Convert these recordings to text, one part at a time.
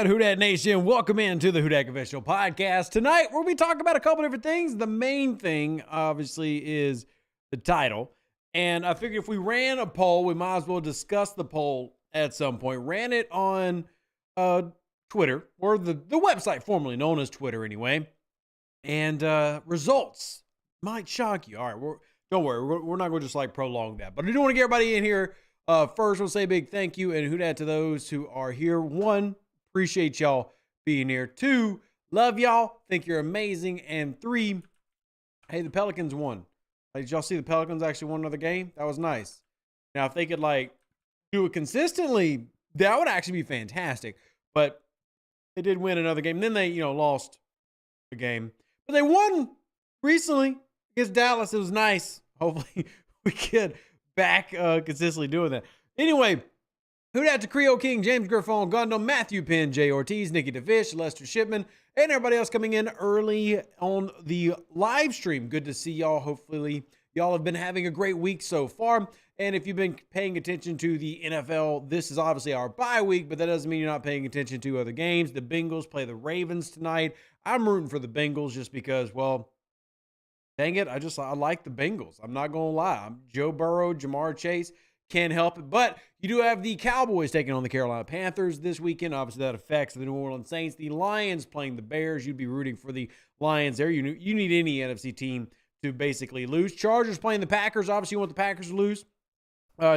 And Who Dat Nation, welcome into the Who Dat Confessional podcast. Tonight, we'll be talking about a couple different things. The main thing, obviously, is the title. And I figured if we ran a poll, we might as well discuss the poll at some point. Ran it on Twitter, or the website formerly known as Twitter anyway. And results might shock you. All right, don't worry, we're not going to just like prolong that. But I do want to get everybody in here. First, we'll say a big thank you and Who Dat to those who are here. One, appreciate y'all being here. Two, love y'all. Think you're amazing. And three, hey, the Pelicans won. Did y'all see the Pelicans actually won another game? That was nice. Now, if they could do it consistently, that would actually be fantastic. But they did win another game. And then they, lost the game. But they won recently against Dallas. It was nice. Hopefully we get back consistently doing that. Anyway, Who Dat to Creole King, James Griffon, Gundam, Matthew Penn, Jay Ortiz, Nikki DeFish, Lester Shipman, and everybody else coming in early on the live stream. Good to see y'all. Hopefully, y'all have been having a great week so far. And if you've been paying attention to the NFL, this is obviously our bye week, but that doesn't mean you're not paying attention to other games. The Bengals play the Ravens tonight. I'm rooting for the Bengals just because, well, dang it, I like the Bengals. I'm not going to lie. I'm Joe Burrow, Jamar Chase. Can't help it. But you do have the Cowboys taking on the Carolina Panthers this weekend. Obviously, that affects the New Orleans Saints. The Lions playing the Bears. You'd be rooting for the Lions there. You need any NFC team to basically lose. Chargers playing the Packers. Obviously, you want the Packers to lose.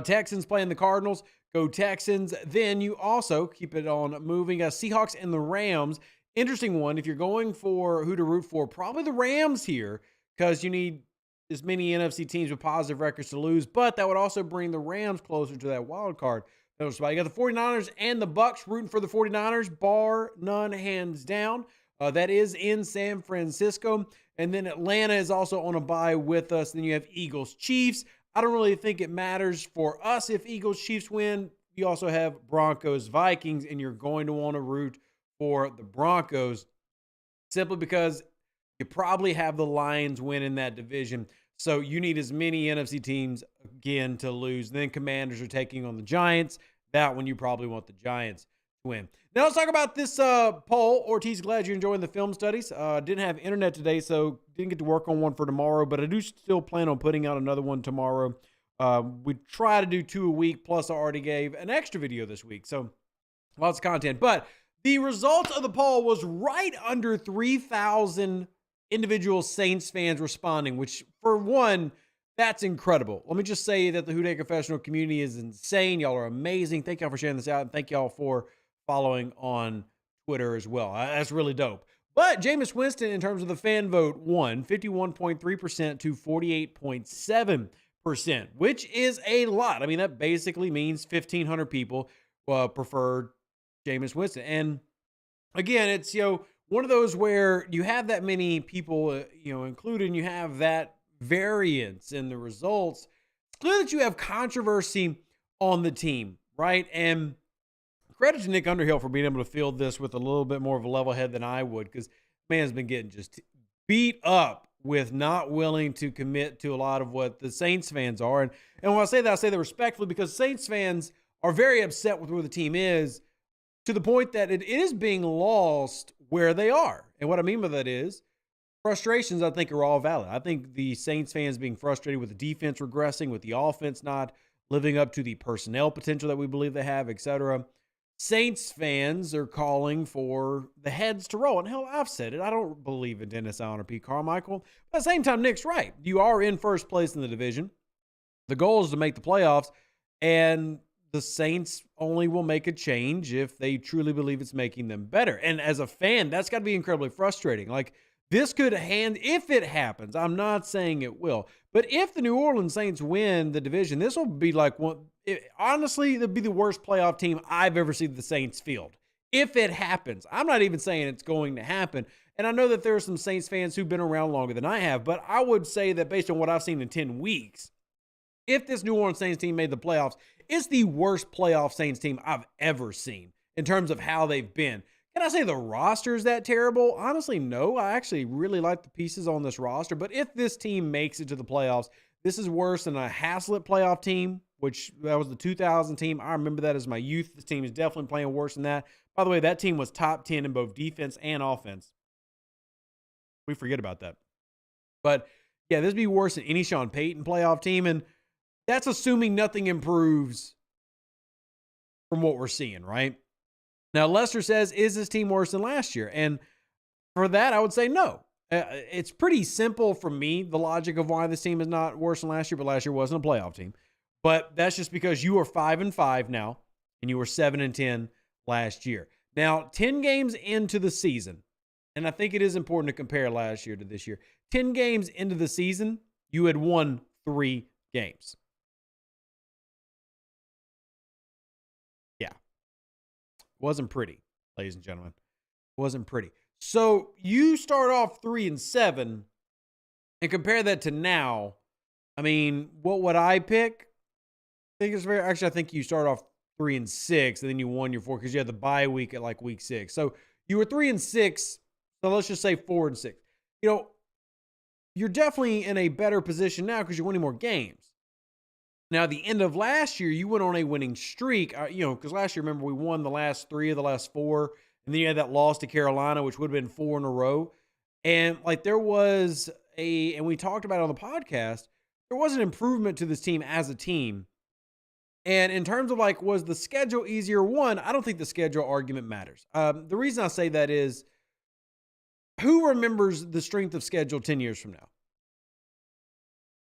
Texans playing the Cardinals. Go Texans. Then you also keep it on moving. Seahawks and the Rams. Interesting one. If you're going for who to root for, probably the Rams here because you need as many NFC teams with positive records to lose, but that would also bring the Rams closer to that wild card. You got the 49ers and the Bucks rooting for the 49ers, bar none, hands down. That is in San Francisco. And then Atlanta is also on a bye with us. Then you have Eagles, Chiefs. I don't really think it matters for us if Eagles, Chiefs win. You also have Broncos, Vikings, and you're going to want to root for the Broncos simply because you probably have the Lions win in that division. So you need as many NFC teams, again, to lose. Then Commanders are taking on the Giants. That one you probably want the Giants to win. Now let's talk about this poll. Ortiz, glad you're enjoying the film studies. Didn't have internet today, so didn't get to work on one for tomorrow, but I do still plan on putting out another one tomorrow. We try to do 2 a week, plus I already gave an extra video this week. So lots of content. But the result of the poll was right under 3,000 individual Saints fans responding, which for one, that's incredible. Let me just say that the Who Dat Confessional community is insane. Y'all are amazing. Thank y'all for sharing this out, and thank y'all for following on Twitter as well. That's really dope. But Jameis Winston, in terms of the fan vote, won 51.3% to 48.7%, which is a lot. I mean, that basically means 1,500 people preferred Jameis Winston. And again, it's, one of those where you have that many people, included, and you have that variance in the results. It's clear that you have controversy on the team, right? And credit to Nick Underhill for being able to field this with a little bit more of a level head than I would, because man's been getting just beat up with not willing to commit to a lot of what the Saints fans are. And when I say that respectfully, because Saints fans are very upset with where the team is, to the point that it is being lost where they are. And what I mean by that is frustrations, I think, are all valid. I think the Saints fans being frustrated with the defense regressing, with the offense not living up to the personnel potential that we believe they have, etc. Saints fans are calling for the heads to roll. And hell, I've said it. I don't believe in Dennis Allen or Pete Carmichael. But at the same time, Nick's right. You are in first place in the division. The goal is to make the playoffs. And the Saints only will make a change if they truly believe it's making them better. And as a fan, that's got to be incredibly frustrating. This could if it happens, I'm not saying it will, but if the New Orleans Saints win the division, this will be honestly, it'll be the worst playoff team I've ever seen the Saints field. If it happens, I'm not even saying it's going to happen. And I know that there are some Saints fans who've been around longer than I have, but I would say that based on what I've seen in 10 weeks, if this New Orleans Saints team made the playoffs, it's the worst playoff Saints team I've ever seen in terms of how they've been. Can I say the roster is that terrible? Honestly, no. I actually really like the pieces on this roster. But if this team makes it to the playoffs, this is worse than a Haslett playoff team, which that was the 2000 team. I remember that as my youth. This team is definitely playing worse than that. By the way, that team was top 10 in both defense and offense. We forget about that. But yeah, this would be worse than any Sean Payton playoff team. And that's assuming nothing improves from what we're seeing, right? Now, Lester says, is this team worse than last year? And for that, I would say no. It's pretty simple for me, the logic of why this team is not worse than last year, but last year wasn't a playoff team. But that's just because you are 5-5 now, and you were 7-10 last year. Now, 10 games into the season, and I think it is important to compare last year to this year. 10 games into the season, you had won 3 games. Yeah. Wasn't pretty, ladies and gentlemen. Wasn't pretty. So you start off 3-7 and compare that to now. I mean, what would I pick? I think you start off 3-6 and then you won your 4 because you had the bye week at like week 6. So you were 3-6. So let's just say 4-6. You know, you're definitely in a better position now because you're winning more games. Now, at the end of last year, you went on a winning streak, because last year, remember, we won the last 3 of the last 4. And then you had that loss to Carolina, which would have been 4 in a row. And like there was and we talked about it on the podcast, there was an improvement to this team as a team. And in terms of like, was the schedule easier? One, I don't think the schedule argument matters. The reason I say that is, who remembers the strength of schedule 10 years from now?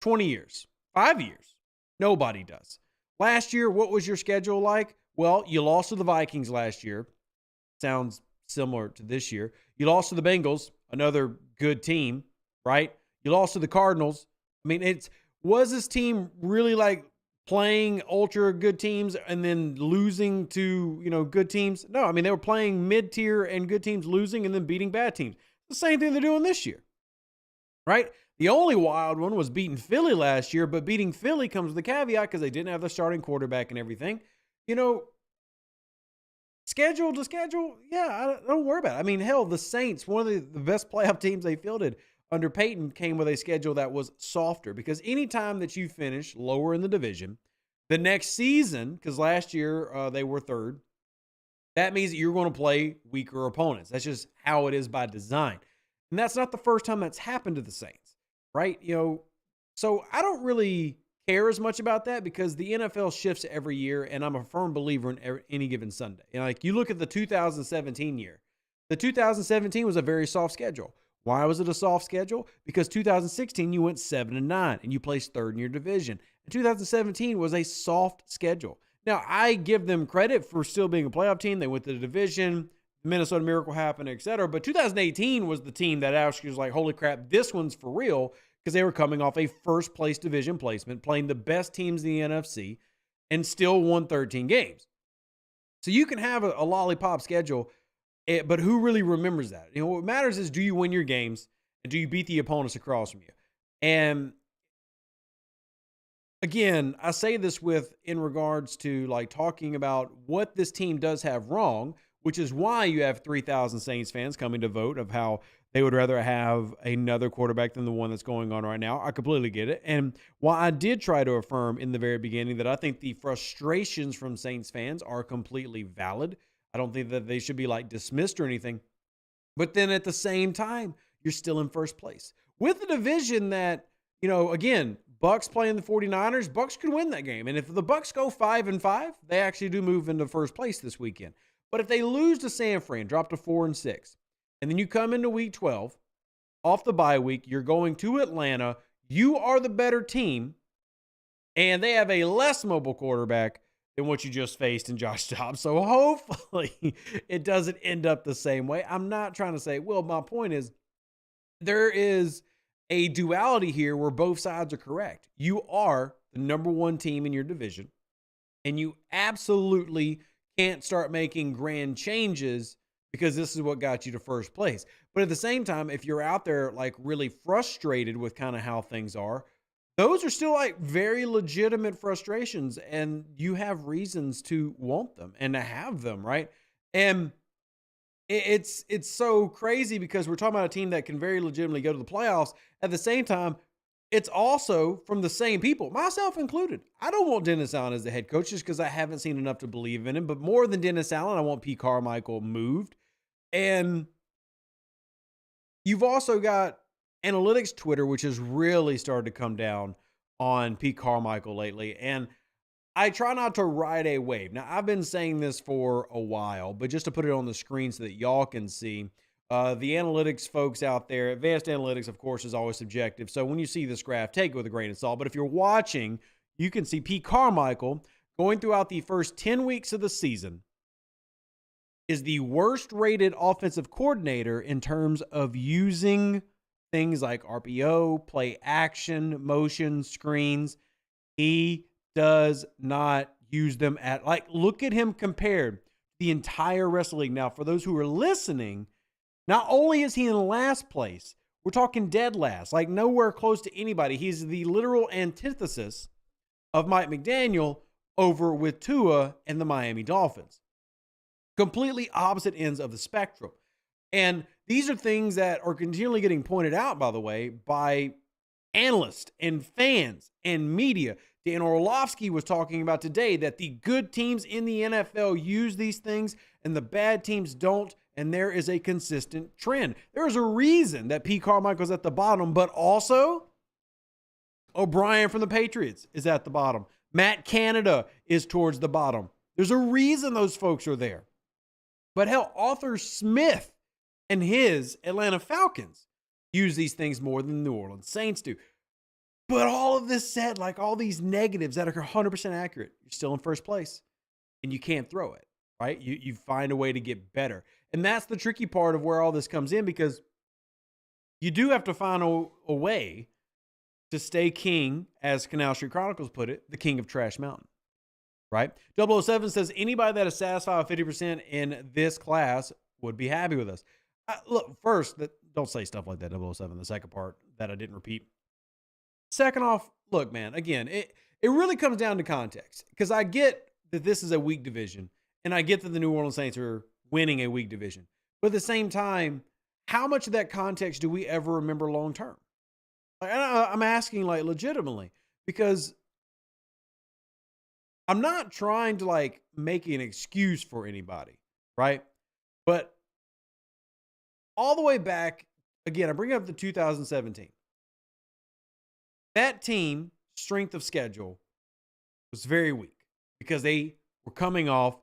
20 years, 5 years. Nobody does. Last year, what was your schedule like? Well, you lost to the Vikings last year. Sounds similar to this year. You lost to the Bengals, another good team, right? You lost to the Cardinals. I mean, was this team really like playing ultra good teams and then losing to, good teams? No, I mean, they were playing mid-tier and good teams losing and then beating bad teams. The same thing they're doing this year, right? The only wild one was beating Philly last year, but beating Philly comes with a caveat because they didn't have the starting quarterback and everything. Schedule to schedule, yeah, I don't worry about it. I mean, hell, the Saints, one of the best playoff teams they fielded under Peyton, came with a schedule that was softer because anytime that you finish lower in the division, the next season, because last year they were 3rd, that means that you're going to play weaker opponents. That's just how it is by design. And that's not the first time that's happened to the Saints, right? So I don't really care as much about that because the NFL shifts every year, and I'm a firm believer in any given Sunday. And like you look at the 2017 year, the 2017 was a very soft schedule. Why was it a soft schedule? Because 2016 you went 7-9 and you placed 3rd in your division. And 2017 was a soft schedule. Now I give them credit for still being a playoff team. They went to the division, the Minnesota Miracle happened, etc. But 2018 was the team that actually was like, holy crap, this one's for real. Because they were coming off a first-place division placement, playing the best teams in the NFC, and still won 13 games. So you can have a lollipop schedule, but who really remembers that? What matters is, do you win your games, and do you beat the opponents across from you? And again, I say this in regards to like talking about what this team does have wrong, which is why you have 3,000 Saints fans coming to vote of how they would rather have another quarterback than the one that's going on right now. I completely get it. And while I did try to affirm in the very beginning that I think the frustrations from Saints fans are completely valid, I don't think that they should be like dismissed or anything. But then at the same time, you're still in first place. With a division that, again, Bucs playing the 49ers, Bucs could win that game. And if the Bucs go 5-5, they actually do move into first place this weekend. But if they lose to San Fran, drop to 4-6, and then you come into week 12, off the bye week, you're going to Atlanta, you are the better team, and they have a less mobile quarterback than what you just faced in Josh Dobbs. So hopefully it doesn't end up the same way. I'm not trying to say, my point is there is a duality here where both sides are correct. You are the number 1 team in your division, and you absolutely can't start making grand changes because this is what got you to first place. But at the same time, if you're out there like really frustrated with kind of how things are, those are still like very legitimate frustrations, and you have reasons to want them and to have them, right? And it's so crazy because we're talking about a team that can very legitimately go to the playoffs. At the same time, it's also from the same people, myself included. I don't want Dennis Allen as the head coach just because I haven't seen enough to believe in him. But more than Dennis Allen, I want Pete Carmichael moved. And you've also got analytics Twitter, which has really started to come down on Pete Carmichael lately. And I try not to ride a wave. Now, I've been saying this for a while, but just to put it on the screen so that y'all can see, the analytics folks out there, advanced analytics, of course, is always subjective. So when you see this graph, take it with a grain of salt. But if you're watching, you can see Pete Carmichael going throughout the first 10 weeks of the season is the worst rated offensive coordinator in terms of using things like RPO, play action, motion, screens. He does not use them look at him compared to the entire rest of the league. Now, for those who are listening, not only is he in last place, we're talking dead last, like nowhere close to anybody. He's the literal antithesis of Mike McDaniel over with Tua and the Miami Dolphins. Completely opposite ends of the spectrum. And these are things that are continually getting pointed out, by the way, by analysts and fans and media. Dan Orlovsky was talking about today that the good teams in the NFL use these things and the bad teams don't, and there is a consistent trend. There is a reason that Pete Carmichael's at the bottom, but also O'Brien from the Patriots is at the bottom. Matt Canada is towards the bottom. There's a reason those folks are there. But hell, Arthur Smith and his Atlanta Falcons use these things more than the New Orleans Saints do. But all of this said, like all these negatives that are 100% accurate, you're still in first place and you can't throw it, right? You find a way to get better. And that's the tricky part of where all this comes in, because you do have to find a way to stay king, as Canal Street Chronicles put it, the king of Trash Mountain, right? 007 says anybody that is satisfied with 50% in this class would be happy with us. Look, first, don't say stuff like that, 007, the second part that I didn't repeat. Second off, look, man, again, it really comes down to context, because I get that this is a weak division, and I get that the New Orleans Saints are winning a weak division. But at the same time, how much of that context do we ever remember long term? Like, I'm asking, like, legitimately, because I'm not trying to, like, make an excuse for anybody, right? But all the way back, again, I bring up the 2017. That team, strength of schedule, was very weak because they were coming off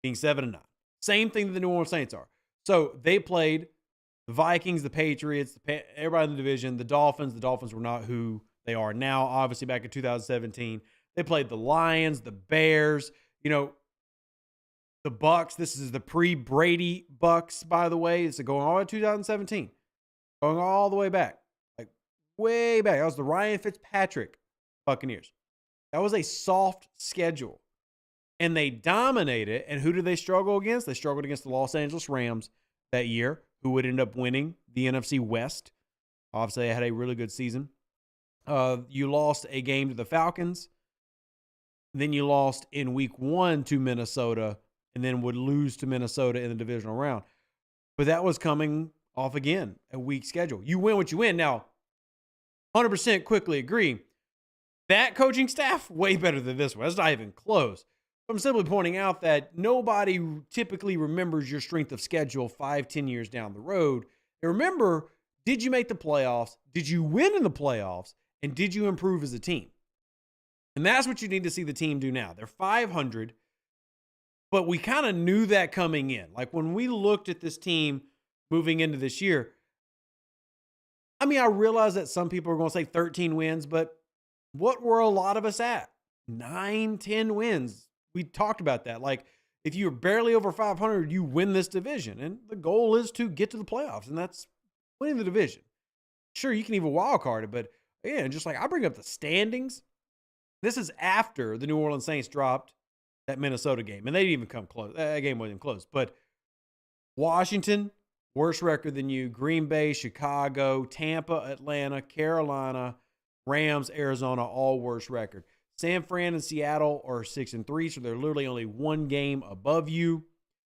being 7-9. Same thing that the New Orleans Saints are. So they played the Vikings, the Patriots, everybody in the division, the Dolphins. The Dolphins were not who they are now, obviously, back in 2017. They played the Lions, the Bears, the Bucks. This is the pre-Brady Bucks, by the way. It's going all the way to 2017. Going all the way back. Way back. That was the Ryan Fitzpatrick Buccaneers. That was a soft schedule. And they dominated. And who did they struggle against? They struggled against the Los Angeles Rams that year, who would end up winning the NFC West. Obviously, they had a really good season. You lost a game to the Falcons. Then you lost in week 1 to Minnesota, and then would lose to Minnesota in the divisional round. But that was coming off, again, a weak schedule. You win what you win. Now, 100% quickly agree. That coaching staff, way better than this one. That's not even close. I'm simply pointing out that nobody typically remembers your strength of schedule 5-10 years down the road. And remember, did you make the playoffs? Did you win in the playoffs? And did you improve as a team? And that's what you need to see the team do now. They're 500, but we kind of knew that coming in. Like when we looked at this team moving into this year, I mean, I realize that some people are going to say 13 wins, but what were a lot of us at? 9-10 wins. We talked about that. Like, if you're barely over 500, you win this division. And the goal is to get to the playoffs, and that's winning the division. Sure, you can even wild card it, but again, just like I bring up the standings, this is after the New Orleans Saints dropped that Minnesota game, and they didn't even come close. That game wasn't even close. But Washington, worse record than you. Green Bay, Chicago, Tampa, Atlanta, Carolina, Rams, Arizona, all worse record. San Fran and Seattle are 6-3, so they're literally only one game above you.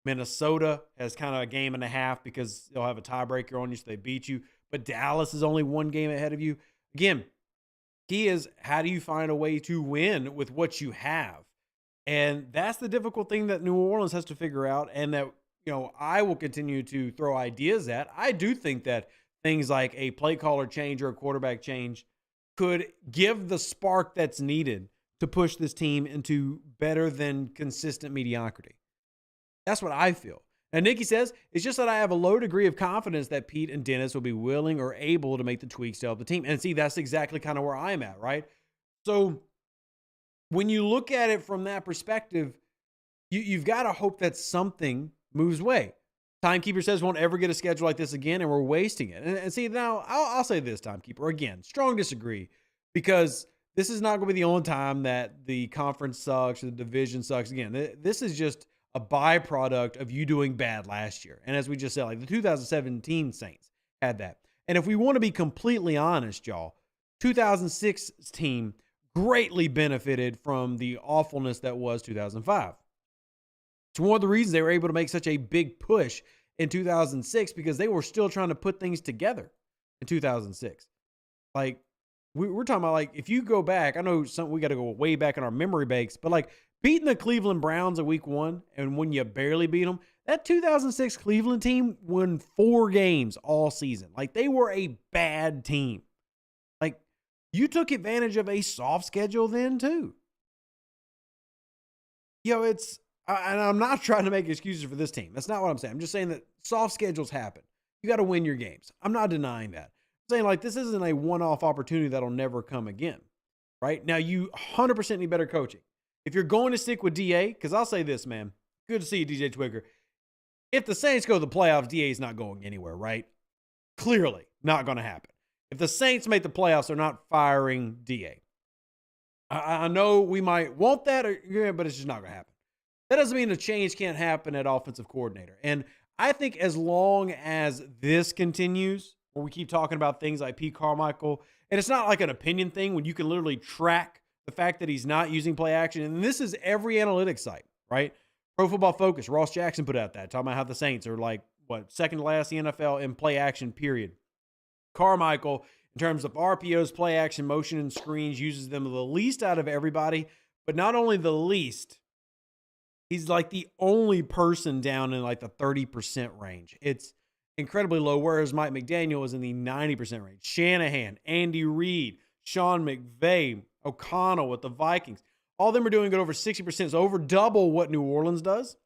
Minnesota has kind of a game and a half because they'll have a tiebreaker on you, so they beat you. But Dallas is only one game ahead of you. Again, key is, how do you find a way to win with what you have? And that's the difficult thing that New Orleans has to figure out, and that, I will continue to throw ideas at. I do think that things like a play caller change or a quarterback change could give the spark that's needed to push this team into better than consistent mediocrity. That's what I feel. And Nikki says, it's just that I have a low degree of confidence that Pete and Dennis will be willing or able to make the tweaks to help the team. And see, that's exactly kind of where I'm at, right? So when you look at it from that perspective, you've got to hope that something moves away. Timekeeper says won't ever get a schedule like this again, and we're wasting it. And see, now I'll say this, Timekeeper, again, strong disagree, because this is not going to be the only time that the conference sucks or the division sucks. Again, this is just a byproduct of you doing bad last year. And as we just said, like the 2017 Saints had that. And if we want to be completely honest, y'all, 2006 team greatly benefited from the awfulness that was 2005. It's one of the reasons they were able to make such a big push in 2006, because they were still trying to put things together in 2006. Like, we're talking about, like, if you go back, I know we got to go way back in our memory banks, but like beating the Cleveland Browns in week 1, and when you barely beat them, that 2006 Cleveland team won 4 games all season. Like, they were a bad team. Like, you took advantage of a soft schedule then too. It's, and I'm not trying to make excuses for this team. That's not what I'm saying. I'm just saying that soft schedules happen. You got to win your games. I'm not denying that. I'm saying, like, this isn't a one-off opportunity that'll never come again, right? Now, you 100% need better coaching. If you're going to stick with DA, because I'll say this, man, good to see you, DJ Twigger. If the Saints go to the playoffs, DA's not going anywhere, right? Clearly not going to happen. If the Saints make the playoffs, they're not firing DA. I know we might want that, but it's just not going to happen. That doesn't mean a change can't happen at offensive coordinator. And I think as long as this continues, where we keep talking about things like Pete Carmichael, and it's not like an opinion thing when you can literally track the fact that he's not using play action. And this is every analytics site, right? Pro Football Focus, Ross Jackson put out that, talking about how the Saints are like, second to last in the NFL in play action, period. Carmichael, in terms of RPOs, play action, motion, and screens, uses them the least out of everybody, but not only the least, he's like the only person down in like the 30% range. It's incredibly low, whereas Mike McDaniel is in the 90% range. Shanahan, Andy Reid, Sean McVay, O'Connell with the Vikings, all of them are doing good over 60%, so over double what New Orleans does.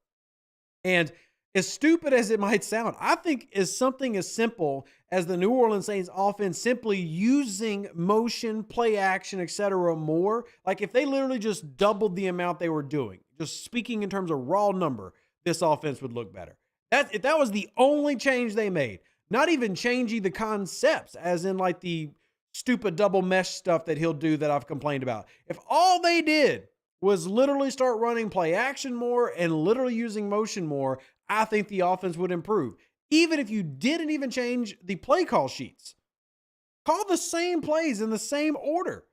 And as stupid as it might sound, I think is something as simple as the New Orleans Saints offense simply using motion, play action, etc. more. Like, if they literally just doubled the amount they were doing, just speaking in terms of raw number, this offense would look better. If that was the only change they made, not even changing the concepts, as in like the stupid double mesh stuff that he'll do that I've complained about. If all they did was literally start running play action more and literally using motion more, I think the offense would improve. Even if you didn't even change the play call sheets. Call the same plays in the same order,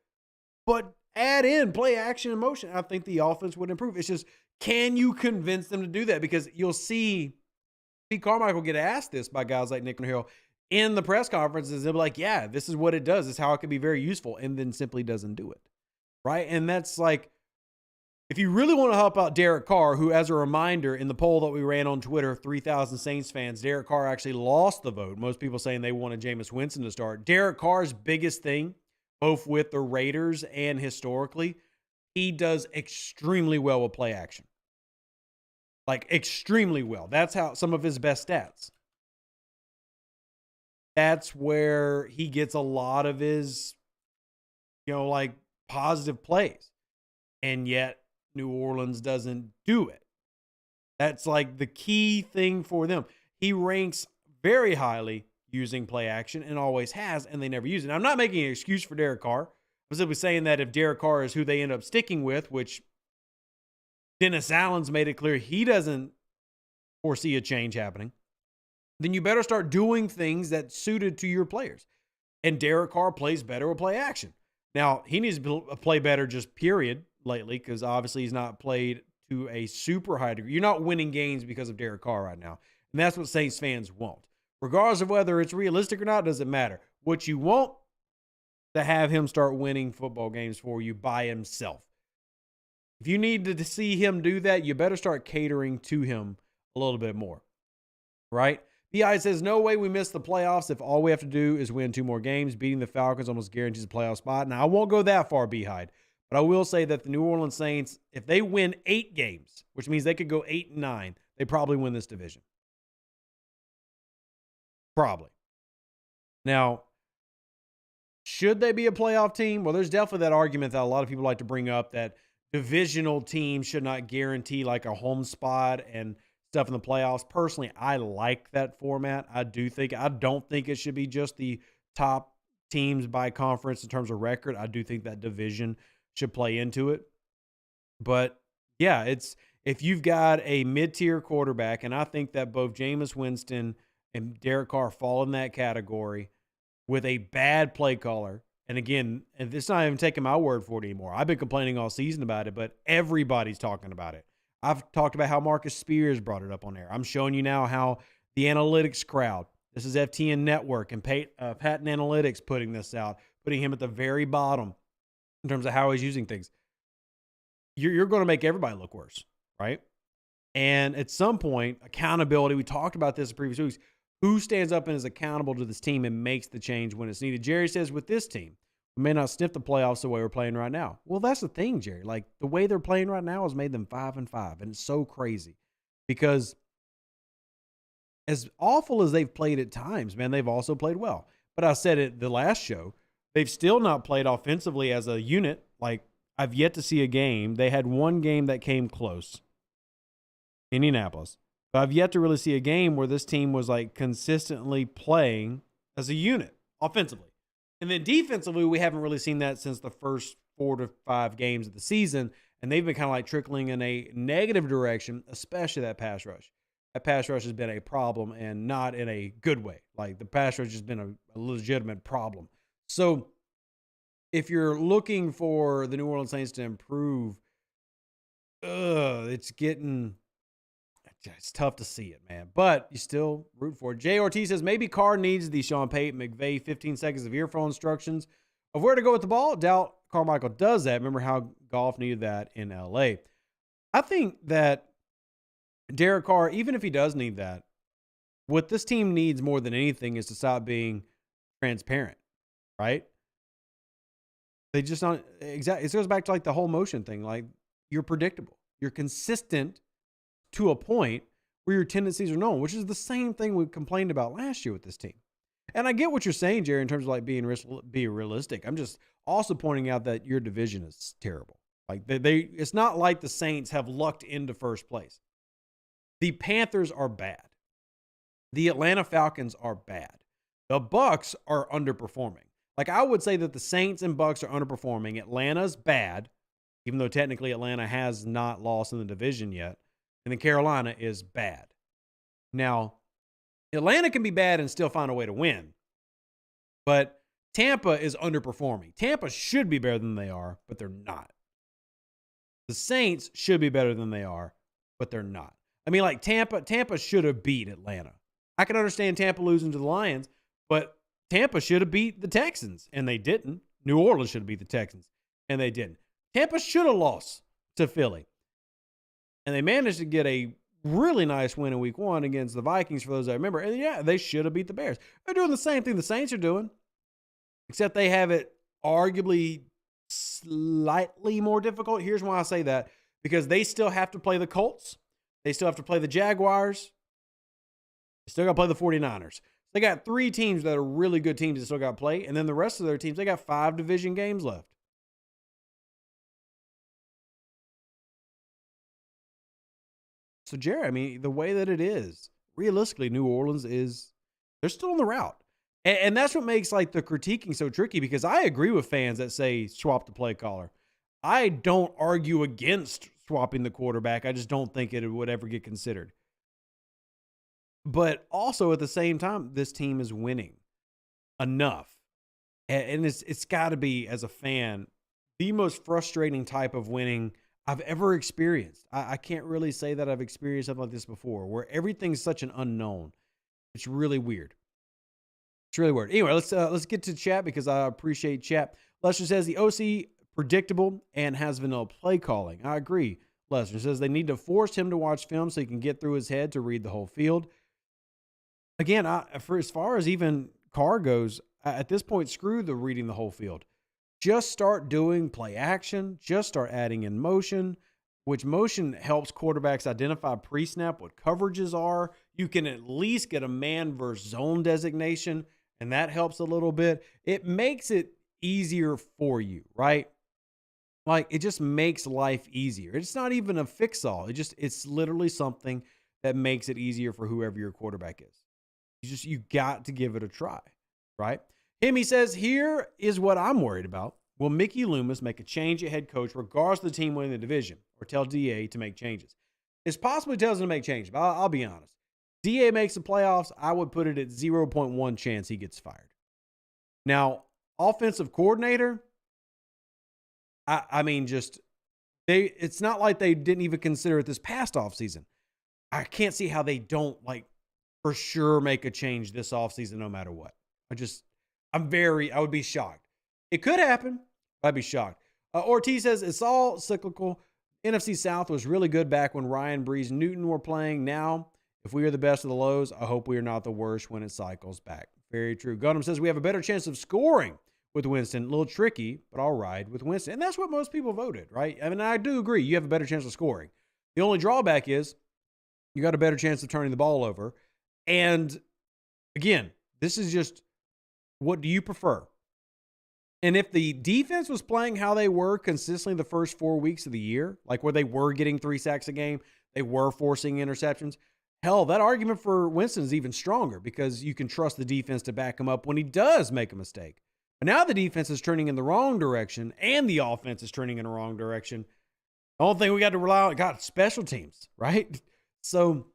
but add in play action and motion. I think the offense would improve. It's just, can you convince them to do that? Because you'll see Pete Carmichael get asked this by guys like Nick Hill in the press conferences. They'll be like, yeah, this is what it does. This is how it can be very useful, and then simply doesn't do it, right? And that's like, if you really want to help out Derek Carr, who, as a reminder, in the poll that we ran on Twitter, 3,000 Saints fans, Derek Carr actually lost the vote. Most people saying they wanted Jameis Winston to start. Derek Carr's biggest thing, both with the Raiders and historically, he does extremely well with play action. Like, extremely well. That's how some of his best stats. That's where he gets a lot of his, like, positive plays. And yet, New Orleans doesn't do it. That's like the key thing for them. He ranks very highly using play action and always has, and they never use it. Now, I'm not making an excuse for Derek Carr. I'm simply saying that if Derek Carr is who they end up sticking with, which Dennis Allen's made it clear he doesn't foresee a change happening, then you better start doing things that suited to your players. And Derek Carr plays better with play action. Now, he needs to play better just period lately, because obviously he's not played to a super high degree. You're not winning games because of Derek Carr right now. And that's what Saints fans want. Regardless of whether it's realistic or not, doesn't matter. What you want to have him start winning football games for you by himself. If you need to see him do that, you better start catering to him a little bit more, right? BI says, no way we miss the playoffs if all we have to do is win 2 more games. Beating the Falcons almost guarantees a playoff spot. Now, I won't go that far, Beehive, but I will say that the New Orleans Saints, if they win 8 games, which means they could go 8-9, they probably win this division. Probably. Now, should they be a playoff team? Well, there's definitely that argument that a lot of people like to bring up that divisional teams should not guarantee like a home spot and stuff in the playoffs. Personally, I like that format. I don't think it should be just the top teams by conference in terms of record. I do think that division should play into it. But yeah, if you've got a mid-tier quarterback, and I think that both Jameis Winston and Derek Carr fall in that category with a bad play caller. And again, and it's not even taking my word for it anymore. I've been complaining all season about it, but everybody's talking about it. I've talked about how Marcus Spears brought it up on there. I'm showing you now how the analytics crowd, this is FTN Network and Patent Analytics putting this out, putting him at the very bottom in terms of how he's using things. You're going to make everybody look worse, right? And at some point, accountability, we talked about this in previous weeks, who stands up and is accountable to this team and makes the change when it's needed? Jerry says, with this team, we may not sniff the playoffs the way we're playing right now. Well, that's the thing, Jerry. Like, the way they're playing right now has made them 5-5, and it's so crazy because as awful as they've played at times, man, they've also played well. But I said it the last show, they've still not played offensively as a unit. Like, I've yet to see a game. They had one game that came close, Indianapolis. But I've yet to really see a game where this team was like consistently playing as a unit offensively. And then defensively, we haven't really seen that since the first 4 to 5 games of the season. And they've been kind of like trickling in a negative direction, especially that pass rush. That pass rush has been a problem and not in a good way. Like the pass rush has been a legitimate problem. So if you're looking for the New Orleans Saints to improve, it's tough to see it, man. But you still root for it. Jay Ortiz says, maybe Carr needs the Sean Payton McVay 15 seconds of earphone instructions of where to go with the ball. Doubt Carmichael does that. Remember how Goff needed that in L.A. I think that Derek Carr, even if he does need that, what this team needs more than anything is to stop being transparent, right? They just not exactly. It goes back to like the whole motion thing. Like, you're predictable. You're consistent to a point where your tendencies are known, which is the same thing we complained about last year with this team. And I get what you're saying, Jerry, in terms of like being realistic. I'm just also pointing out that your division is terrible. Like it's not like the Saints have lucked into first place. The Panthers are bad. The Atlanta Falcons are bad. The Bucs are underperforming. Like, I would say that the Saints and Bucs are underperforming. Atlanta's bad, even though technically Atlanta has not lost in the division yet. And then Carolina is bad. Now, Atlanta can be bad and still find a way to win. But Tampa is underperforming. Tampa should be better than they are, but they're not. The Saints should be better than they are, but they're not. I mean, like Tampa should have beat Atlanta. I can understand Tampa losing to the Lions, but Tampa should have beat the Texans, and they didn't. New Orleans should have beat the Texans, and they didn't. Tampa should have lost to Philly. And they managed to get a really nice win in week 1 against the Vikings, for those that remember. And yeah, they should have beat the Bears. They're doing the same thing the Saints are doing, except they have it arguably slightly more difficult. Here's why I say that. Because they still have to play the Colts. They still have to play the Jaguars. They still got to play the 49ers. They got 3 teams that are really good teams that still got to play. And then the rest of their teams, they got 5 division games left. So, Jerry, I mean, the way that it is, realistically, New Orleans they're still on the route. And that's what makes, like, the critiquing so tricky, because I agree with fans that say swap the play caller. I don't argue against swapping the quarterback. I just don't think it would ever get considered. But also, at the same time, this team is winning enough. And it's got to be, as a fan, the most frustrating type of winning I've ever experienced. I can't really say that I've experienced something like this before, where everything's such an unknown. It's really weird. It's really weird. Anyway, let's get to chat because I appreciate chat. Lester says the OC predictable and has vanilla play calling. I agree. Lester says they need to force him to watch film so he can get through his head to read the whole field. Again, for as far as even Carr goes, at this point, screw the reading the whole field. Just start doing play action. Just start adding in motion, which motion helps quarterbacks identify pre-snap what coverages are. You can at least get a man versus zone designation, and that helps a little bit. It makes it easier for you, right? Like, it just makes life easier. It's not even a fix-all. It's literally something that makes it easier for whoever your quarterback is. You got to give it a try, right? Hemi says, here is what I'm worried about. Will Mickey Loomis make a change at head coach regardless of the team winning the division, or tell DA to make changes? It's possible he tells him to make changes, but I'll be honest. DA makes the playoffs, I would put it at 0.1 chance he gets fired. Now, offensive coordinator, it's not like they didn't even consider it this past offseason. I can't see how they don't, for sure make a change this offseason no matter what. I would be shocked. It could happen, but I'd be shocked. Ortiz says, it's all cyclical. NFC South was really good back when Ryan, Breeze, Newton were playing. Now, if we are the best of the lows, I hope we are not the worst when it cycles back. Very true. Gundam says, we have a better chance of scoring with Winston. A little tricky, but I'll ride with Winston. And that's what most people voted, right? I mean, I do agree. You have a better chance of scoring. The only drawback is you got a better chance of turning the ball over. And again, this is just, what do you prefer? And if the defense was playing how they were consistently the first 4 weeks of the year, like where they were getting 3 sacks a game, they were forcing interceptions, hell, that argument for Winston is even stronger because you can trust the defense to back him up when he does make a mistake. But now the defense is turning in the wrong direction and the offense is turning in the wrong direction. The only thing we got to rely on, special teams, right? So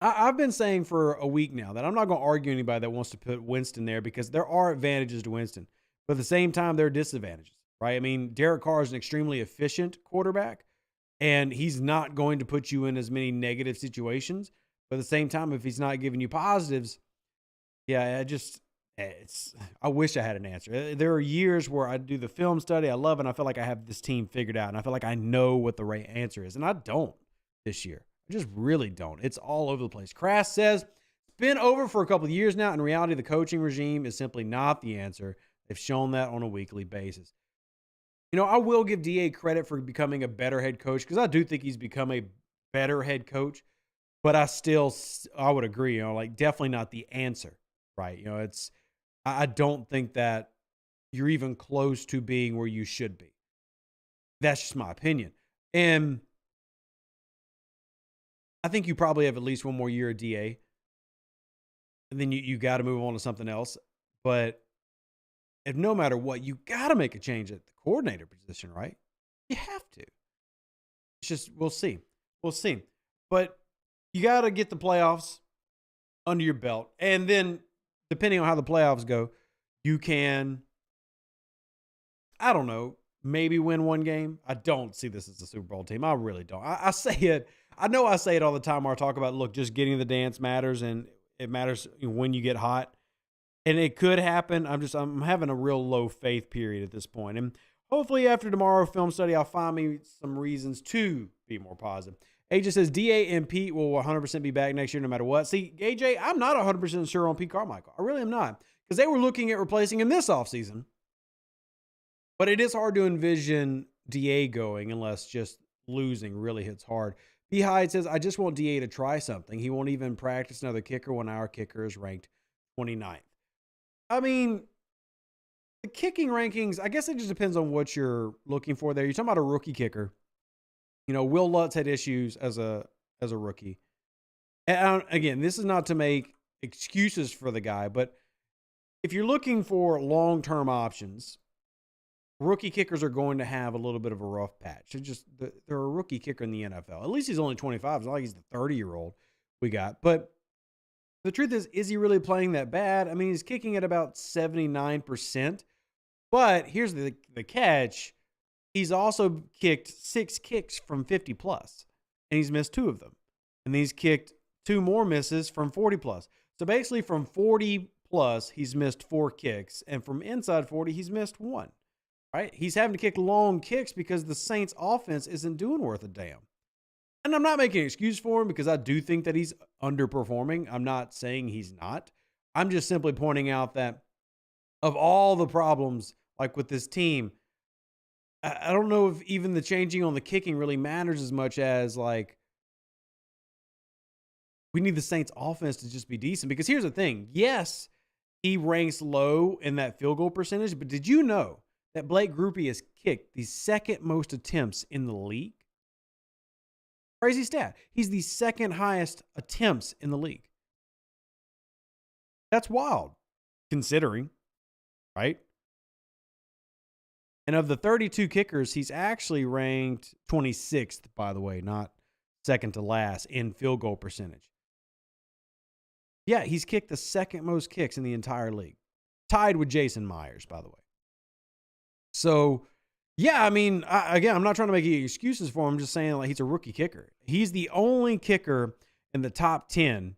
I've been saying for a week now that I'm not going to argue anybody that wants to put Winston there because there are advantages to Winston. But at the same time, there are disadvantages, right? I mean, Derek Carr is an extremely efficient quarterback, and he's not going to put you in as many negative situations. But at the same time, if he's not giving you positives, yeah, I wish I had an answer. There are years where I do the film study. I love it. And I feel like I have this team figured out, and I feel like I know what the right answer is. And I don't this year. I just really don't. It's all over the place. Crass says, it's been over for a couple of years now. In reality, the coaching regime is simply not the answer. They've shown that on a weekly basis. I will give DA credit for becoming a better head coach because I do think he's become a better head coach. But I would agree, definitely not the answer, right? I don't think that you're even close to being where you should be. That's just my opinion. And I think you probably have at least one more year of DA. And then you got to move on to something else. But if no matter what, you got to make a change at the coordinator position, right? You have to. It's just, we'll see. We'll see. But you got to get the playoffs under your belt. And then, depending on how the playoffs go, you can, I don't know, maybe win one game. I don't see this as a Super Bowl team. I really don't. I say it. I know I say it all the time where I talk about, look, just getting the dance matters, and it matters when you get hot. And it could happen. I'm having a real low faith period at this point. And hopefully after tomorrow's film study, I'll find me some reasons to be more positive. AJ says, DA and Pete will 100% be back next year no matter what. See, AJ, I'm not 100% sure on Pete Carmichael. I really am not. Because they were looking at replacing him this offseason. But it is hard to envision DA going unless just losing really hits hard. P. Hyde says, I just want DA to try something. He won't even practice another kicker when our kicker is ranked 29th. I mean, the kicking rankings, I guess it just depends on what you're looking for there. You're talking about a rookie kicker. Will Lutz had issues as a rookie. And again, this is not to make excuses for the guy, but if you're looking for long-term options, rookie kickers are going to have a little bit of a rough patch. They're a rookie kicker in the NFL. At least he's only 25. It's not like he's the 30-year-old we got. But the truth is he really playing that bad? I mean, he's kicking at about 79%. But here's the catch. He's also kicked 6 kicks from 50 plus, and he's missed 2 of them. And he's kicked 2 more misses from 40 plus. So basically from 40 plus, he's missed 4 kicks. And from inside 40, he's missed 1. Right? He's having to kick long kicks because the Saints offense isn't doing worth a damn. And I'm not making an excuse for him because I do think that he's underperforming. I'm not saying he's not. I'm just simply pointing out that of all the problems like with this team, I don't know if even the changing on the kicking really matters as much as like we need the Saints offense to just be decent. Because here's the thing. Yes, he ranks low in that field goal percentage, but did you know that Blake Grupe has kicked the second most attempts in the league? Crazy stat. He's the second highest attempts in the league. That's wild, considering, right? And of the 32 kickers, he's actually ranked 26th, by the way, not second to last in field goal percentage. Yeah, he's kicked the second most kicks in the entire league, tied with Jason Myers, by the way. So, yeah, I mean, again, I'm not trying to make any excuses for him. I'm just saying, like, he's a rookie kicker. He's the only kicker in the top 10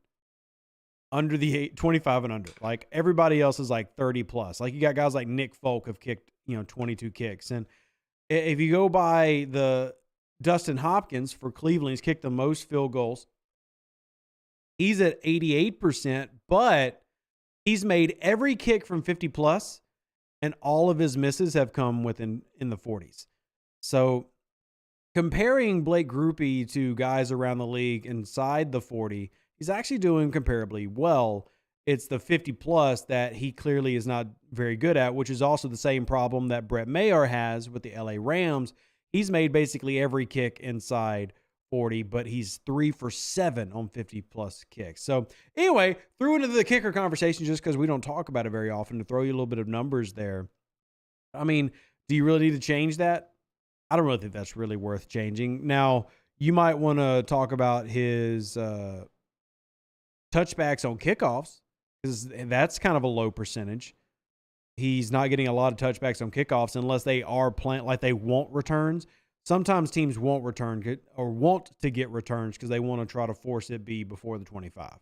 under the 25 and under. Like, everybody else is like 30 plus. Like, you got guys like Nick Folk have kicked, 22 kicks. And if you go by the Dustin Hopkins for Cleveland, he's kicked the most field goals. He's at 88%, but he's made every kick from 50 plus. And all of his misses have come in the 40s. So comparing Blake Grupe to guys around the league inside the 40, he's actually doing comparably well. It's the 50 plus that he clearly is not very good at, which is also the same problem that Brett Maher has with the LA Rams. He's made basically every kick inside 40, but he's 3 for 7 on 50 plus kicks. So anyway, threw into the kicker conversation just because we don't talk about it very often, to throw you a little bit of numbers there. I mean, do you really need to change that? I don't really think that's really worth changing. Now, you might want to talk about his touchbacks on kickoffs, because that's kind of a low percentage. He's not getting a lot of touchbacks on kickoffs unless they are playing like they want returns. Sometimes teams won't return or want to get returns because they want to try to force it be before the 25.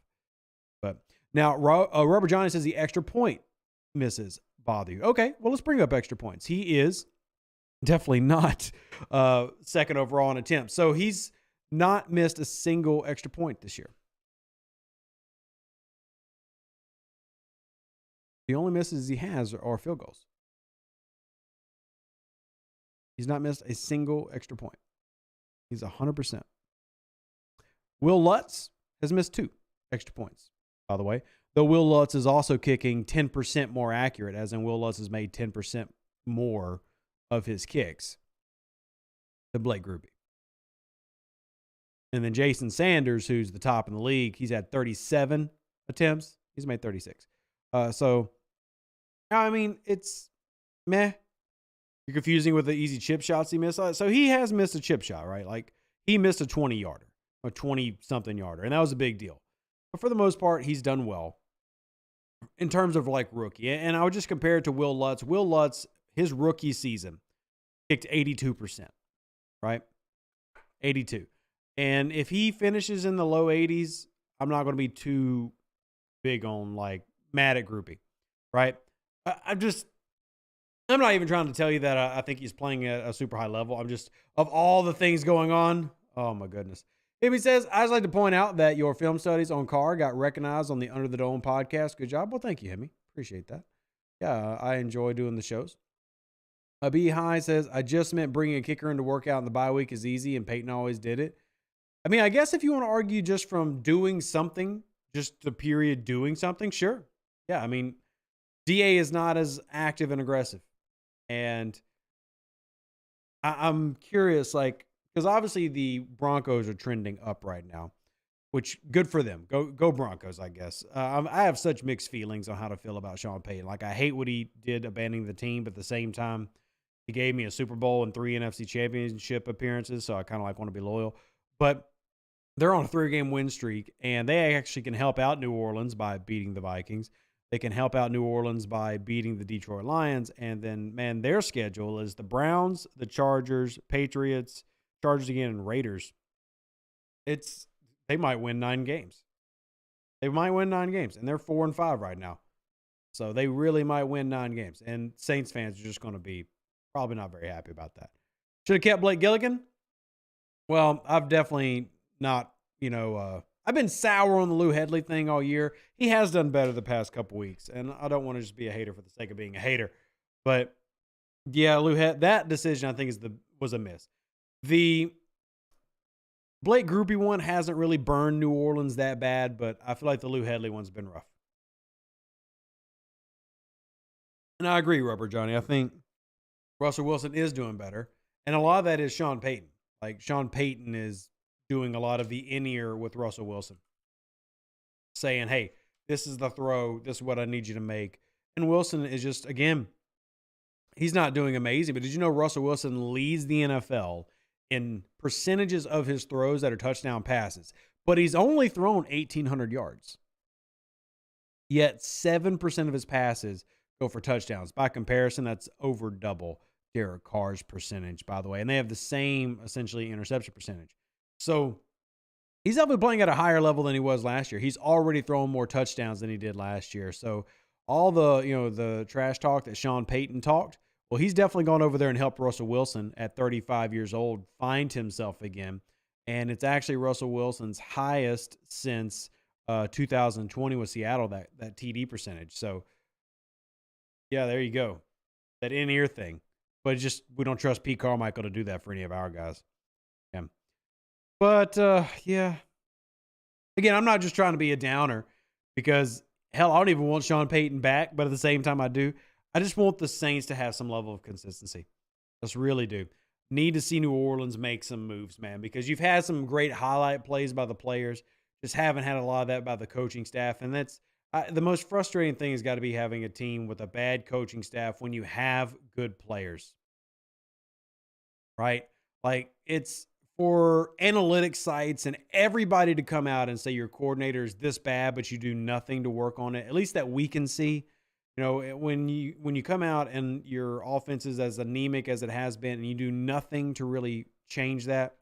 But now Rubber Johnny says the extra point misses bother you. Okay, well, let's bring up extra points. He is definitely not second overall in attempts. So he's not missed a single extra point this year. The only misses he has are field goals. He's not missed a single extra point. He's 100%. Will Lutz has missed 2 extra points, by the way. Though Will Lutz is also kicking 10% more accurate, as in Will Lutz has made 10% more of his kicks than Blake Grupe. And then Jason Sanders, who's the top in the league, he's had 37 attempts. He's made 36. So, I mean, it's meh. You're confusing with the easy chip shots he missed. So he has missed a chip shot, right? Like, he missed a 20-yarder, a 20-something yarder, and that was a big deal. But for the most part, he's done well in terms of, like, rookie. And I would just compare it to Will Lutz. Will Lutz, his rookie season, kicked 82%, right? 82. And if he finishes in the low 80s, I'm not going to be too big on, like, mad at Grupe, right? I'm not even trying to tell you that I think he's playing at a super high level. I'm just, of all the things going on, oh my goodness. He says, I'd like to point out that your film studies on Carr got recognized on the Under the Dome podcast. Good job. Well, thank you, Hemi. Appreciate that. Yeah, I enjoy doing the shows. B High says, I just meant bringing a kicker into workout in the bye week is easy, and Peyton always did it. I mean, I guess if you want to argue just from doing something, just the period doing something, sure. Yeah, I mean, DA is not as active and aggressive. And I'm curious, like, because obviously the Broncos are trending up right now, which good for them. Go Broncos, I guess. I have such mixed feelings on how to feel about Sean Payton. Like, I hate what he did abandoning the team, but at the same time, he gave me a Super Bowl and 3 NFC Championship appearances, so I kind of like want to be loyal. But they're on a 3-game win streak, and they actually can help out New Orleans by beating the Vikings. They can help out New Orleans by beating the Detroit Lions. And then, man, their schedule is the Browns, the Chargers, Patriots, Chargers again, and Raiders. They might win 9 games. They might win 9 games, and they're 4-5 right now. So they really might win 9 games. And Saints fans are just going to be probably not very happy about that. Should have kept Blake Gilligan. Well, I've definitely not, I've been sour on the Lou Hedley thing all year. He has done better the past couple weeks, and I don't want to just be a hater for the sake of being a hater. But yeah, that decision I think was a miss. The Blake Groupie one hasn't really burned New Orleans that bad, but I feel like the Lou Hedley one's been rough. And I agree, Rubber Johnny. I think Russell Wilson is doing better. And a lot of that is Sean Payton. Like, Sean Payton is doing a lot of the in-ear with Russell Wilson, saying, hey, this is the throw. This is what I need you to make. And Wilson is just, again, he's not doing amazing. But did you know Russell Wilson leads the NFL in percentages of his throws that are touchdown passes? But he's only thrown 1,800 yards. Yet 7% of his passes go for touchdowns. By comparison, that's over double Derek Carr's percentage, by the way. And they have the same, essentially, interception percentage. So he's definitely playing at a higher level than he was last year. He's already thrown more touchdowns than he did last year. So all the trash talk that Sean Payton talked, well, he's definitely gone over there and helped Russell Wilson at 35 years old find himself again. And it's actually Russell Wilson's highest since 2020 with Seattle, that TD percentage. So, yeah, there you go. That in-ear thing. But we don't trust Pete Carmichael to do that for any of our guys. Yeah. But, yeah. Again, I'm not just trying to be a downer because, hell, I don't even want Sean Payton back. But at the same time, I do. I just want the Saints to have some level of consistency. Just really do. Need to see New Orleans make some moves, man, because you've had some great highlight plays by the players. Just haven't had a lot of that by the coaching staff. And that's the most frustrating thing has got to be having a team with a bad coaching staff when you have good players. Right? Like, it's for analytics sites and everybody to come out and say your coordinator is this bad, but you do nothing to work on it, at least that we can see. When you come out and your offense is as anemic as it has been and you do nothing to really change that,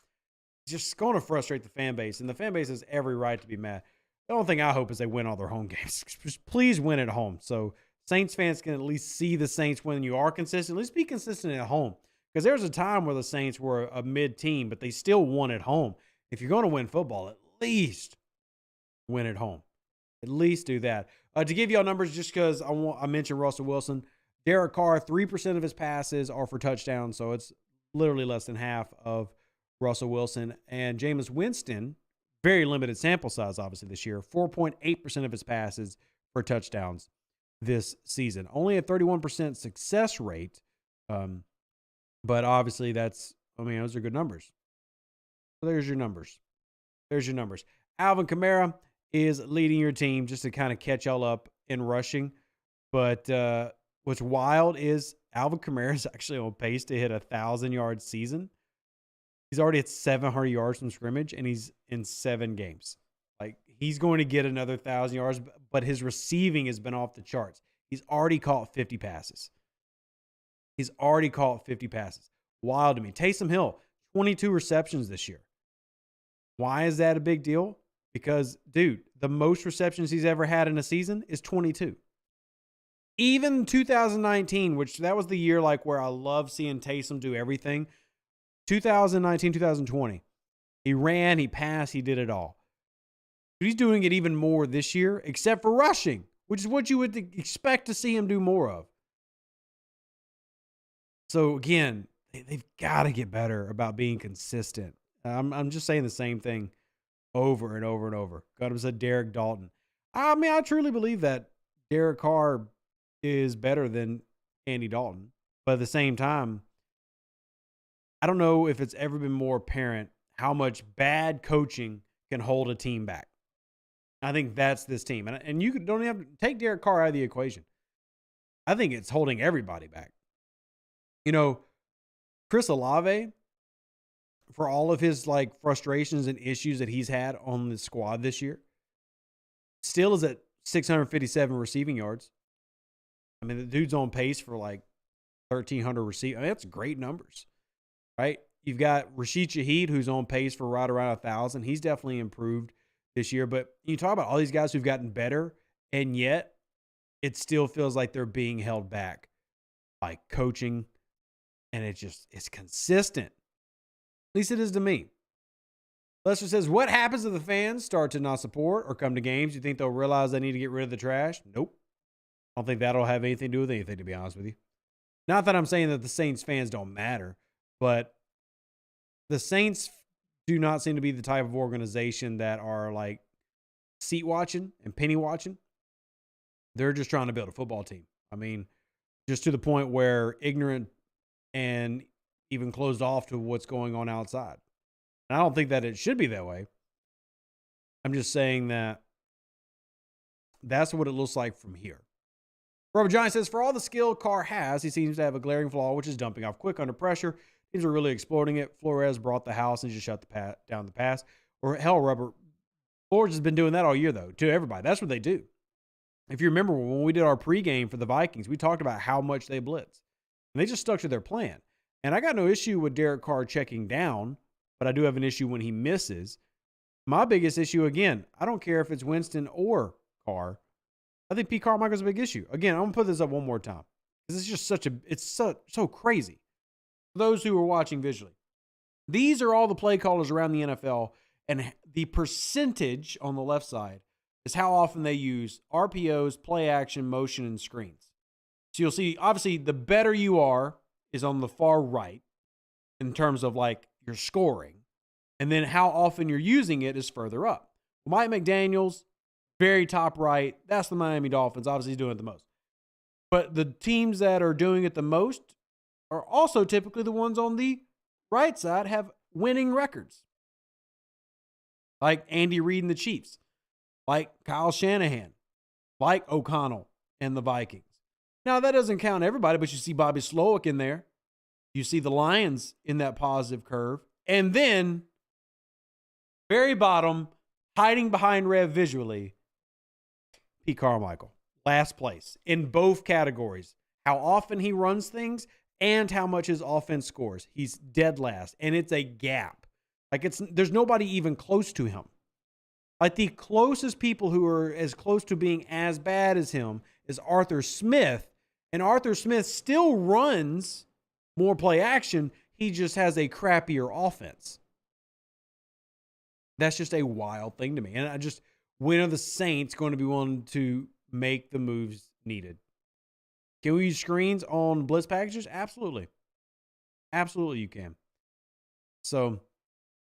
it's just going to frustrate the fan base. And the fan base has every right to be mad. The only thing I hope is they win all their home games. Just please win at home. So Saints fans can at least see the Saints when you are consistent. At least be consistent at home. Because there's a time where the Saints were a mid-team, but they still won at home. If you're going to win football, at least win at home. At least do that. To give y'all numbers, just because I mentioned Russell Wilson, Derek Carr, 3% of his passes are for touchdowns, so it's literally less than half of Russell Wilson. And Jameis Winston, very limited sample size, obviously, this year, 4.8% of his passes for touchdowns this season. Only a 31% success rate, but obviously those are good numbers. So there's your numbers. Alvin Kamara is leading your team, just to kind of catch y'all up in rushing. But what's wild is Alvin Kamara is actually on pace to hit 1,000-yard season. He's already at 700 yards from scrimmage, and he's in 7 games. Like, he's going to get another 1,000 yards, but his receiving has been off the charts. He's already caught 50 passes. Wild to me. Taysom Hill, 22 receptions this year. Why is that a big deal? Because, dude, the most receptions he's ever had in a season is 22. Even 2019, which that was the year like where I love seeing Taysom do everything. 2019, 2020. He ran, he passed, he did it all. He's doing it even more this year, except for rushing, which is what you would expect to see him do more of. So, again, they've got to get better about being consistent. I'm just saying the same thing over and over and over. Got him said Derek Dalton. I mean, I truly believe that Derek Carr is better than Andy Dalton. But at the same time, I don't know if it's ever been more apparent how much bad coaching can hold a team back. I think that's this team. And you don't have to take Derek Carr out of the equation. I think it's holding everybody back. Chris Olave, for all of his frustrations and issues that he's had on the squad this year, still is at 657 receiving yards. I mean, the dude's on pace for 1,300 receiving. I mean, that's great numbers, right? You've got Rashid Shaheed, who's on pace for right around 1,000. He's definitely improved this year. But you talk about all these guys who've gotten better, and yet it still feels like they're being held back by coaching, and it's consistent. At least it is to me. Lester says, what happens if the fans start to not support or come to games? You think they'll realize they need to get rid of the trash? Nope. I don't think that'll have anything to do with anything, to be honest with you. Not that I'm saying that the Saints fans don't matter, but the Saints do not seem to be the type of organization that are like seat watching and penny watching. They're just trying to build a football team. I mean, just to the point where ignorant and even closed off to what's going on outside. And I don't think that it should be that way. I'm just saying that that's what it looks like from here. Robert Giant says, for all the skill Carr has, he seems to have a glaring flaw, which is dumping off quick under pressure. Teams are really exploiting it. Flores brought the house and just shut down the pass. Or hell, Flores has been doing that all year, though, to everybody. That's what they do. If you remember when we did our pregame for the Vikings, we talked about how much they blitz. And they just stuck to their plan. And I got no issue with Derek Carr checking down, but I do have an issue when he misses. My biggest issue, again, I don't care if it's Winston or Carr. I think Pete Carmichael's a big issue. Again, I'm going to put this up one more time. Because it's just it's so crazy. For those who are watching visually, these are all the play callers around the NFL, and the percentage on the left side is how often they use RPOs, play action, motion, and screens. So you'll see, obviously, the better you are is on the far right in terms of like your scoring. And then how often you're using it is further up. Mike McDaniels, very top right. That's the Miami Dolphins. Obviously, he's doing it the most. But the teams that are doing it the most are also typically the ones on the right side have winning records. Like Andy Reid and the Chiefs. Like Kyle Shanahan. Like O'Connell and the Vikings. Now, that doesn't count everybody, but you see Bobby Slowick in there. You see the Lions in that positive curve. And then, very bottom, hiding behind red visually, Pete Carmichael. Last place in both categories. How often he runs things and how much his offense scores. He's dead last. And it's a gap. Like there's nobody even close to him. Like the closest people who are as close to being as bad as him is Arthur Smith. And Arthur Smith still runs more play action. He just has a crappier offense. That's just a wild thing to me. And when are the Saints going to be willing to make the moves needed? Can we use screens on blitz packages? Absolutely. Absolutely you can. So,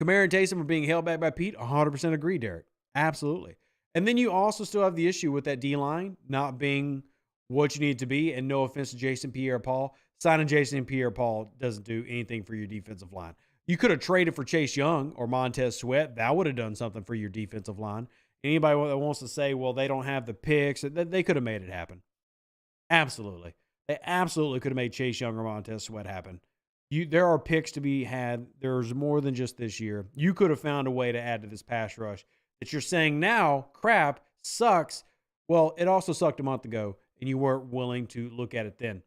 Kamara and Taysom are being held back by Pete. 100% agree, Derek. Absolutely. And then you also still have the issue with that D-line not being what you need it to be. And no offense to Jason Pierre-Paul. Signing Jason Pierre-Paul doesn't do anything for your defensive line. You could have traded for Chase Young or Montez Sweat. That would have done something for your defensive line. Anybody that wants to say, well, they don't have the picks, they could have made it happen. Absolutely. They absolutely could have made Chase Young or Montez Sweat happen. There are picks to be had. There's more than just this year. You could have found a way to add to this pass rush that you're saying now, crap, sucks. Well, it also sucked a month ago, and you weren't willing to look at it then.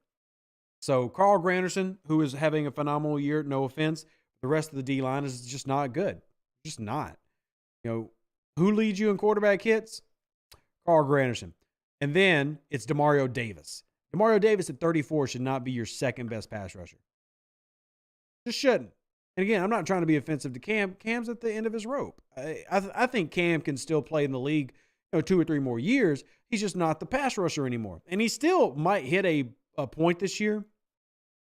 So Carl Granderson, who is having a phenomenal year, no offense, the rest of the D-line is just not good. Just not. You know, who leads you in quarterback hits? Carl Granderson. And then it's Demario Davis. Demario Davis at 34 should not be your second best pass rusher. Just shouldn't. And again, I'm not trying to be offensive to Cam. Cam's at the end of his rope. I think Cam can still play in the league 2 or 3 more years. He's just not the pass rusher anymore. And he still might hit a point this year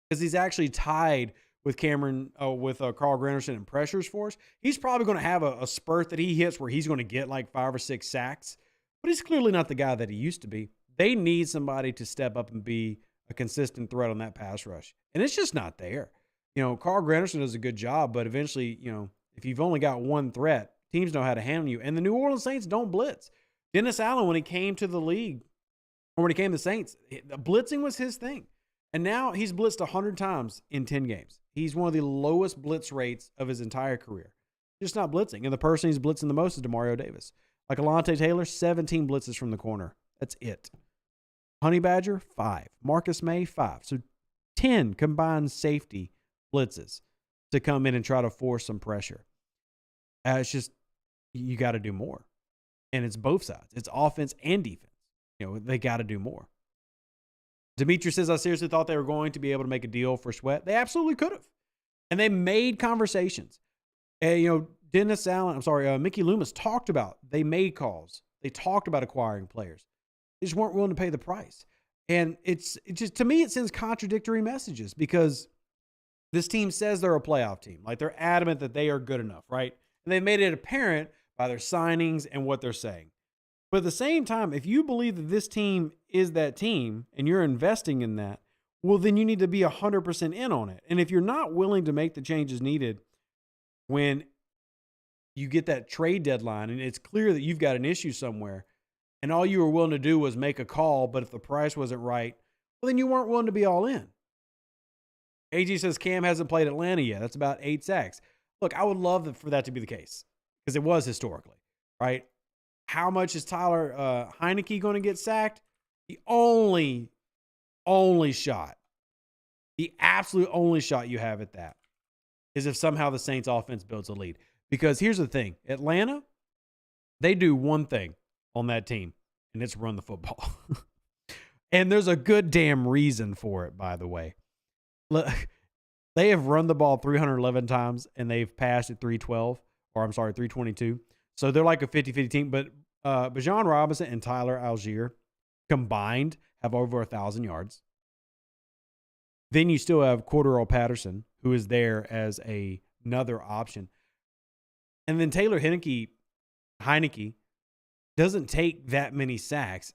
because he's actually tied with Carl Granderson in pressures for us. He's probably going to have a spurt that he hits where he's going to get like 5 or 6 sacks. But he's clearly not the guy that he used to be. They need somebody to step up and be a consistent threat on that pass rush. And it's just not there. Carl Granderson does a good job, but eventually, if you've only got one threat, teams know how to handle you. And the New Orleans Saints don't blitz. Dennis Allen, when he came to the league, or when he came to the Saints, blitzing was his thing. And now he's blitzed 100 times in 10 games. He's one of the lowest blitz rates of his entire career. Just not blitzing. And the person he's blitzing the most is Demario Davis. Like Alontae Taylor, 17 blitzes from the corner. That's it. Honey Badger, 5. Marcus May, 5. So 10 combined safety blitzes to come in and try to force some pressure. It's just, you got to do more. And it's both sides. It's offense and defense. they got to do more. Demetrius says, I seriously thought they were going to be able to make a deal for Sweat. They absolutely could have. And they made conversations. And, Mickey Loomis talked about, they made calls. They talked about acquiring players. They just weren't willing to pay the price. And it just, to me, it sends contradictory messages because this team says they're a playoff team. Like, they're adamant that they are good enough, right? And they made it apparent by their signings and what they're saying. But at the same time, if you believe that this team is that team and you're investing in that, well, then you need to be 100% in on it. And if you're not willing to make the changes needed when you get that trade deadline and it's clear that you've got an issue somewhere and all you were willing to do was make a call, but if the price wasn't right, well, then you weren't willing to be all in. AG says Cam hasn't played Atlanta yet. That's about 8 sacks. Look, I would love for that to be the case because it was historically, right? How much is Tyler Heineke going to get sacked? The only shot, the absolute only shot you have at that is if somehow the Saints offense builds a lead. Because here's the thing, Atlanta, they do one thing on that team, and it's run the football. And there's a good damn reason for it, by the way. Look, they have run the ball 311 times, and they've passed at 322. So they're like a 50-50 team. But Bijan Robinson and Tyler Algier combined have over 1,000 yards. Then you still have Cordero Patterson, who is there as another option. And then Taylor Heineke doesn't take that many sacks.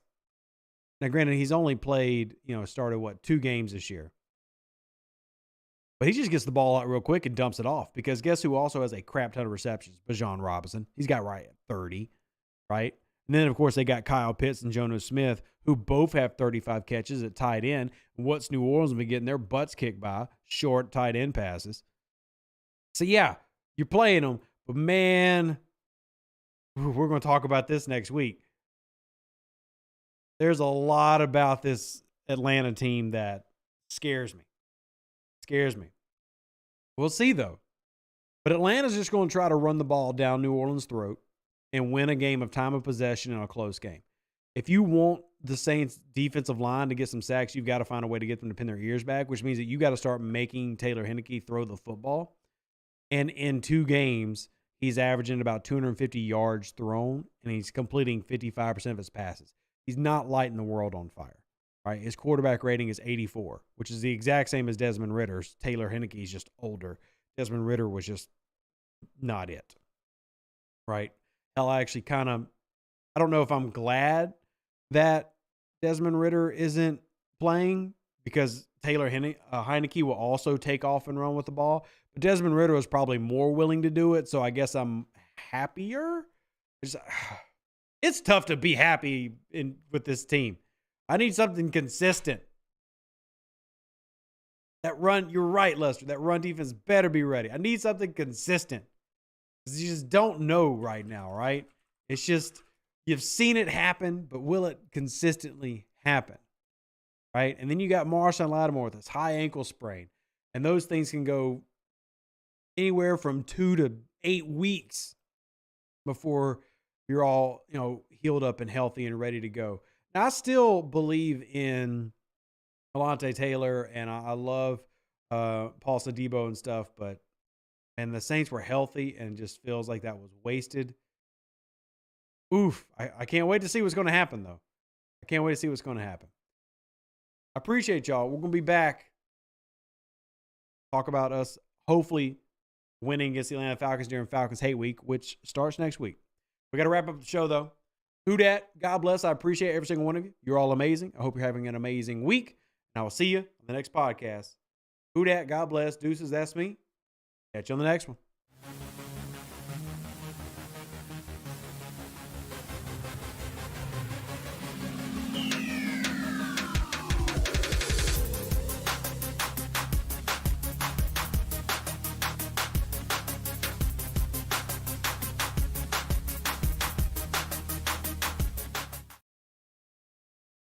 Now, granted, he's only played, started 2 games this year. But he just gets the ball out real quick and dumps it off because guess who also has a crap ton of receptions? Bijan Robinson. He's got right at 30, right? And then, of course, they got Kyle Pitts and Jono Smith, who both have 35 catches at tight end. What's New Orleans been getting their butts kicked by? Short tight end passes. So, yeah, you're playing them. But, man, we're going to talk about this next week. There's a lot about this Atlanta team that scares me. We'll see, though. But Atlanta's just going to try to run the ball down New Orleans' throat and win a game of time of possession in a close game. If you want the Saints' defensive line to get some sacks, you've got to find a way to get them to pin their ears back, which means that you got to start making Taylor Heineke throw the football. And in 2 games, he's averaging about 250 yards thrown, and he's completing 55% of his passes. He's not lighting the world on fire. Right, his quarterback rating is 84, which is the exact same as Desmond Ritter's. Taylor Heineke is just older. Desmond Ritter was just not it. Right? Hell, I actually I don't know if I'm glad that Desmond Ritter isn't playing because Taylor Heineke will also take off and run with the ball. But Desmond Ritter was probably more willing to do it, so I guess I'm happier. It's tough to be happy with this team. I need something consistent. That run, you're right, Lester. That run defense better be ready. I need something consistent. Because you just don't know right now, right? It's just, you've seen it happen, but will it consistently happen? Right? And then you got Marshawn Lattimore with this high ankle sprain. And those things can go anywhere from 2 to 8 weeks before you're all, healed up and healthy and ready to go. I still believe in Alontae Taylor, and I love Paul Sadibo and stuff, and the Saints were healthy and just feels like that was wasted. Oof. I can't wait to see what's going to happen, though. I can't wait to see what's going to happen. I appreciate y'all. We're going to be back. Talk about us hopefully winning against the Atlanta Falcons during Falcons Hate Week, which starts next week. We got to wrap up the show, though. Who dat? God bless. I appreciate every single one of you. You're all amazing. I hope you're having an amazing week. And I will see you on the next podcast. Who dat? God bless. Deuces, that's me. Catch you on the next one.